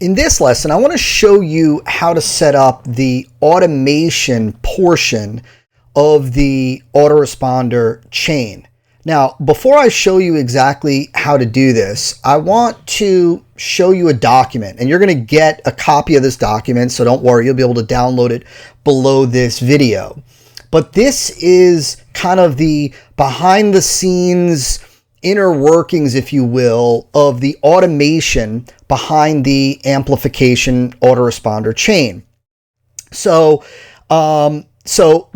In this lesson, I want to show you how to set up the automation portion of the autoresponder chain. Now, before I show you exactly how to do this, I want to show you a document, and you're going to get a copy of this document, so don't worry, you'll be able to download it below this video. But this is kind of the behind the scenes inner workings, if you will, of the automation behind the amplification autoresponder chain. So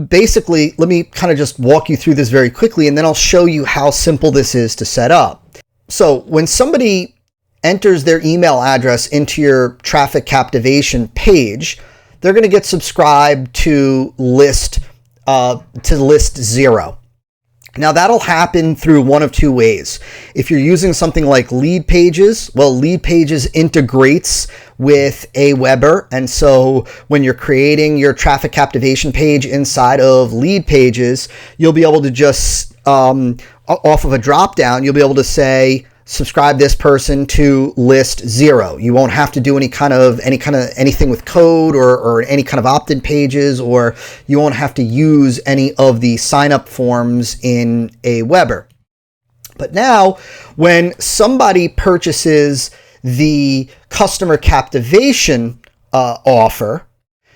basically, let me kind of just walk you through this very quickly, and then I'll show you how simple this is to set up. So when somebody enters their email address into your traffic captivation page, they're going to get subscribed to list 0. Now that'll happen through one of two ways. If you're using something like Lead Pages, well, Lead Pages integrates with Aweber. And so when you're creating your traffic captivation page inside of Lead Pages, you'll be able to just, off of a drop down, you'll be able to say, subscribe this person to list 0. You won't have to do anything with code or any kind of opt-in pages, or you won't have to use any of the sign-up forms in Aweber. But now, when somebody purchases the customer captivation offer,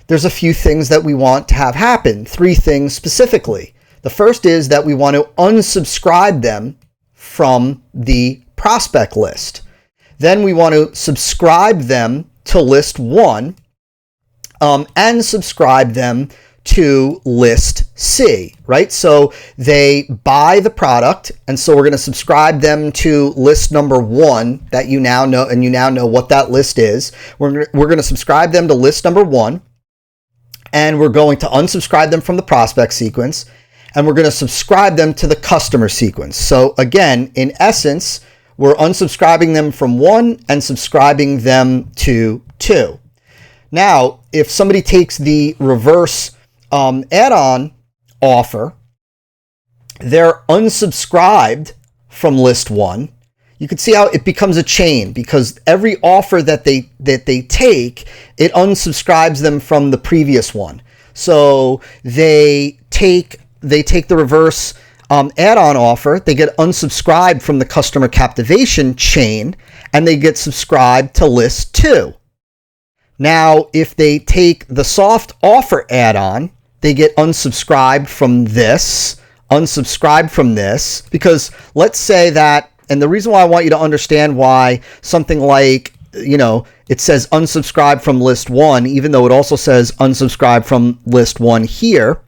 there's a few things that we want to have happen. 3 things specifically. The first is that we want to unsubscribe them from the prospect list. Then we want to subscribe them to list 1 and subscribe them to list C, right? So they buy the product, and so we're going to subscribe them to list number 1 that you now know, and you now know what that list is. We're going to subscribe them to list number 1, and we're going to unsubscribe them from the prospect sequence, and we're going to subscribe them to the customer sequence. So again, in essence, we're unsubscribing them from 1 and subscribing them to 2. Now, if somebody takes the reverse add-on offer, they're unsubscribed from list 1. You can see how it becomes a chain, because every offer that they take, it unsubscribes them from the previous one. So they take the reverse add-on offer, they get unsubscribed from the customer captivation chain, and they get subscribed to list 2. Now, if they take the soft offer add-on, they get unsubscribed from this, because let's say that, and the reason why I want you to understand why something like, it says unsubscribe from list 1, even though it also says unsubscribe from list 1 here,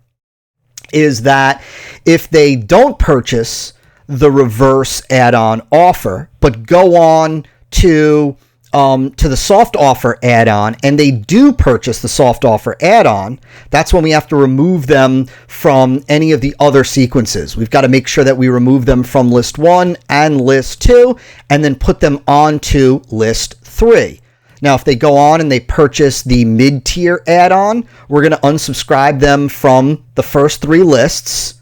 is that if they don't purchase the reverse add-on offer, but go on to the soft offer add-on, and they do purchase the soft offer add-on, that's when we have to remove them from any of the other sequences. We've got to make sure that we remove them from list 1 and list 2, and then put them onto list 3. Now, if they go on and they purchase the mid-tier add-on, we're going to unsubscribe them from the first 3 lists,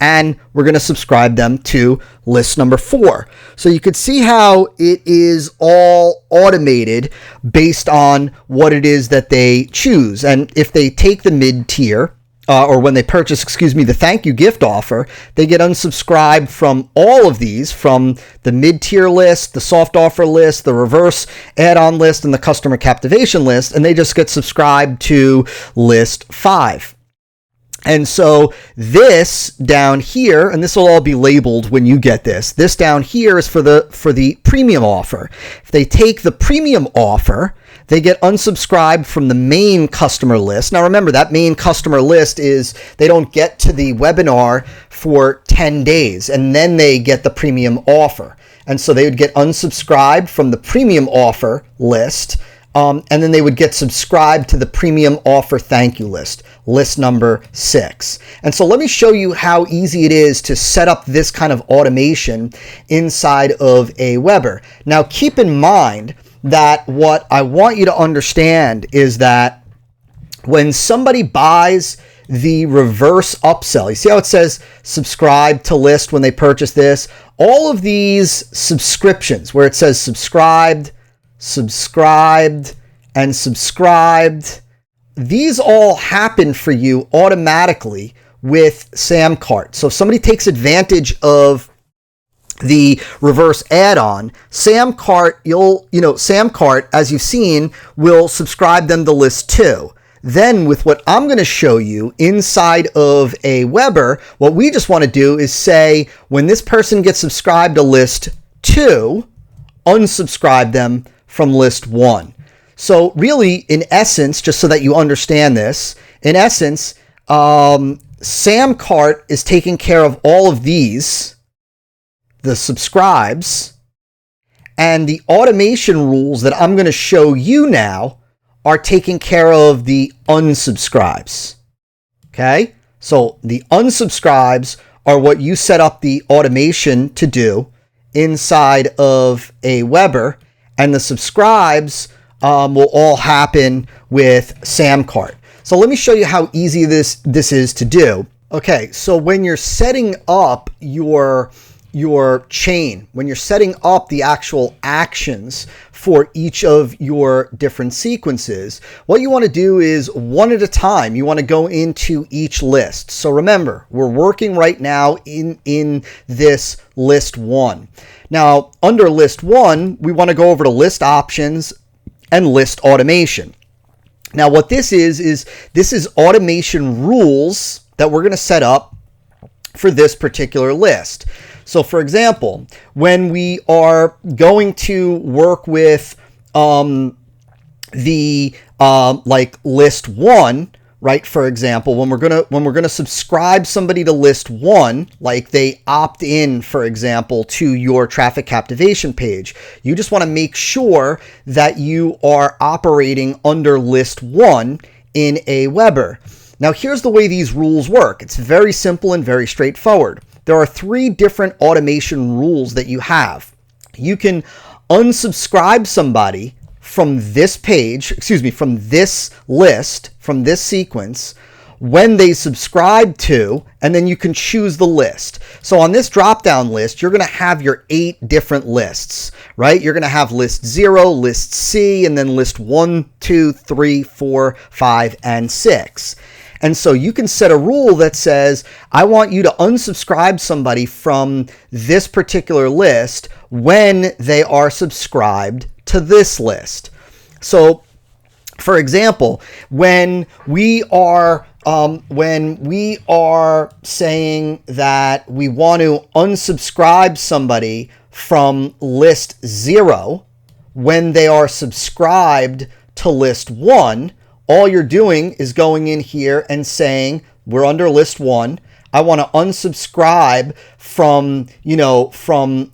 and we're going to subscribe them to list number 4. So you could see how it is all automated based on what it is that they choose. And if they take the mid-tier, or when they purchase, the thank you gift offer, they get unsubscribed from all of these, from the mid-tier list, the soft offer list, the reverse add-on list, and the customer captivation list, and they just get subscribed to list 5. And so this down here, and this will all be labeled when you get this down here is for the premium offer. If they take the premium offer, they get unsubscribed from the main customer list. Now remember, that main customer list is, they don't get to the webinar for 10 days, and then they get the premium offer. And so they would get unsubscribed from the premium offer list, and then they would get subscribed to the premium offer thank you list number 6. And so let me show you how easy it is to set up this kind of automation inside of Aweber. Now keep in mind that what I want you to understand is that when somebody buys the reverse upsell, you see how it says subscribe to list when they purchase this? All of these subscriptions where it says subscribed, and subscribed. These all happen for you automatically with SamCart. So if somebody takes advantage of the reverse add-on, SamCart, SamCart, as you've seen, will subscribe them to list 2. Then with what I'm going to show you inside of a Weber, what we just want to do is say, when this person gets subscribed to list 2, unsubscribe them from list 1. So really, in essence, just so that you understand this, in essence, SamCart is taking care of all of these, the subscribes, and the automation rules that I'm going to show you now are taking care of the unsubscribes. Okay? So the unsubscribes are what you set up the automation to do inside of a Weber, and the subscribes will all happen with SamCart. So let me show you how easy this is to do. Okay, so when you're setting up your chain, when you're setting up the actual actions for each of your different sequences, what you want to do is one at a time. You want to go into each list. So remember, we're working right now in this list 1. Now, under list 1, we want to go over to list options and list automation. Now, what this is automation rules that we're going to set up for this particular list. So for example, when we are going to work with like list 1, right? For example, when we're gonna subscribe somebody to list 1, like they opt in, for example, to your traffic captivation page, you just want to make sure that you are operating under list 1 in a Weber. Now, here's the way these rules work. It's very simple and very straightforward. There are 3 different automation rules that you have. You can unsubscribe somebody from this page, from this list, from this sequence, when they subscribe to, and then you can choose the list. So on this drop-down list, you're going to have your 8 different lists, right? You're going to have list 0, list C, and then list 1, 2, 3, 4, 5, and 6. And so you can set a rule that says, I want you to unsubscribe somebody from this particular list when they are subscribed to this list. So, for example, when we are saying that we want to unsubscribe somebody from list 0 when they are subscribed to list 1, all you're doing is going in here and saying, we're under list 1. I want to unsubscribe from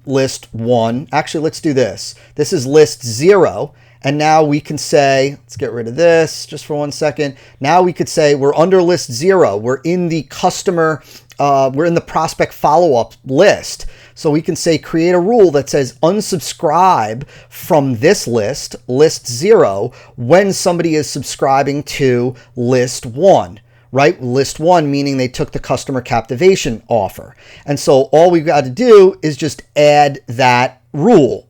list 1. Actually, let's do this. This is list 0. And now we can say, let's get rid of this just for 1 second. Now we could say we're under list 0. We're in the we're in the prospect follow-up list. So we can say create a rule that says unsubscribe from this list, list 0, when somebody is subscribing to list 1, right? List 1 meaning they took the customer captivation offer. And so all we've got to do is just add that rule.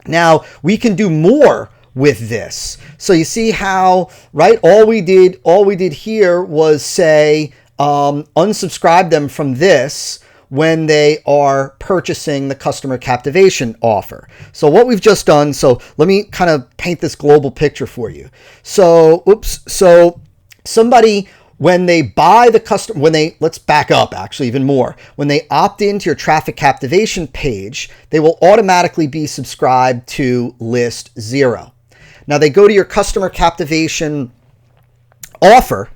Now we can do more with this. So you see how, right? All we did here was say unsubscribe them from this when they are purchasing the customer captivation offer. So what we've just done, so let me kind of paint this global picture for you. So, so somebody, when they buy the customer, let's back up actually even more. When they opt into your traffic captivation page, they will automatically be subscribed to list 0. Now they go to your customer captivation offer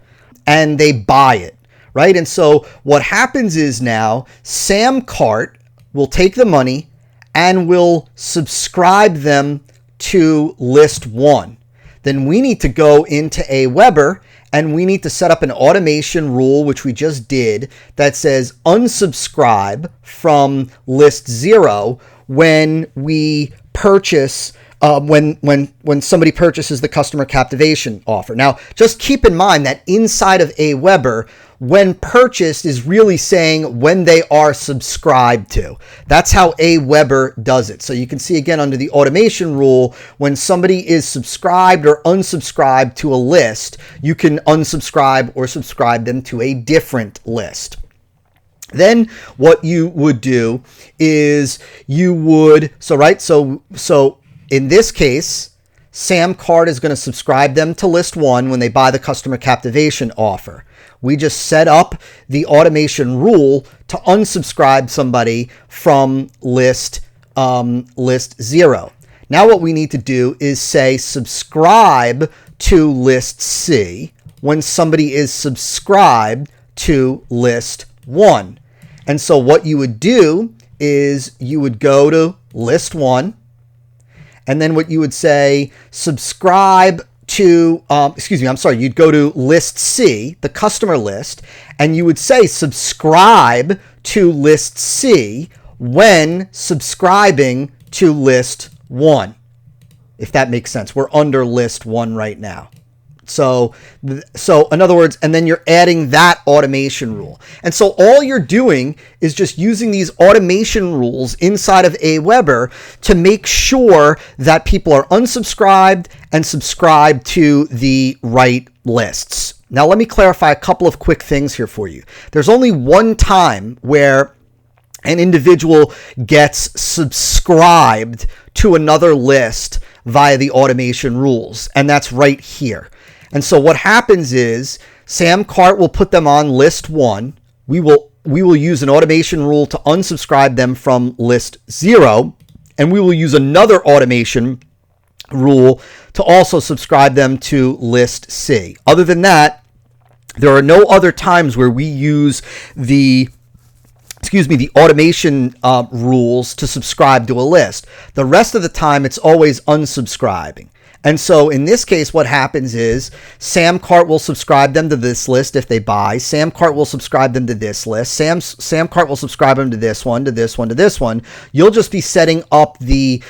and they buy it. Right? And so what happens is now SamCart will take the money and will subscribe them to list 1. Then we need to go into a Weber and we need to set up an automation rule, which we just did, that says unsubscribe from list 0 when we purchase when somebody purchases the customer captivation offer. Now, just keep in mind that inside of Aweber, when purchased is really saying when they are subscribed to. That's how Aweber does it. So you can see again under the automation rule, when somebody is subscribed or unsubscribed to a list, you can unsubscribe or subscribe them to a different list. Then what you would do is you would, so in this case, Sam Card is going to subscribe them to list 1 when they buy the customer captivation offer. We just set up the automation rule to unsubscribe somebody from list 0. Now what we need to do is say subscribe to list C when somebody is subscribed to list 1. And so what you would do is you would go to list 1, and then what you would say, subscribe to, you'd go to list C, the customer list, and you would say subscribe to list C when subscribing to list 1, if that makes sense. We're under list 1 right now. So in other words, and then you're adding that automation rule. And so all you're doing is just using these automation rules inside of Aweber to make sure that people are unsubscribed and subscribed to the right lists. Now, let me clarify a couple of quick things here for you. There's only one time where an individual gets subscribed to another list via the automation rules, and that's right here. And so what happens is Sam Cart will put them on list 1. We will use an automation rule to unsubscribe them from list 0, and we will use another automation rule to also subscribe them to list C. Other than that, there are no other times where we use the automation rules to subscribe to a list. The rest of the time, it's always unsubscribing. And so in this case, what happens is Sam Cart will subscribe them to this list if they buy. Sam Cart will subscribe them to this list. Sam Cart will subscribe them to this one, to this one, to this one. You'll just be setting up the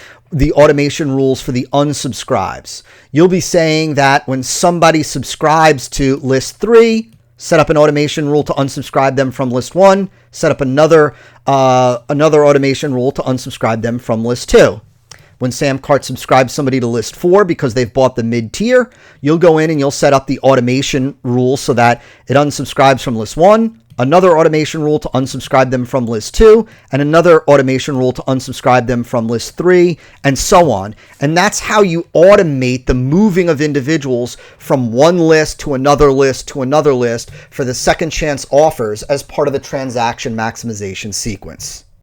automation rules for the unsubscribes. You'll be saying that when somebody subscribes to list 3, set up an automation rule to unsubscribe them from list 1. Set up another automation rule to unsubscribe them from list 2. When Sam Cart subscribes somebody to list 4 because they've bought the mid-tier, you'll go in and you'll set up the automation rule so that it unsubscribes from list 1, another automation rule to unsubscribe them from list 2, and another automation rule to unsubscribe them from list 3, and so on. And that's how you automate the moving of individuals from one list to another list to another list for the second chance offers as part of the transaction maximization sequence.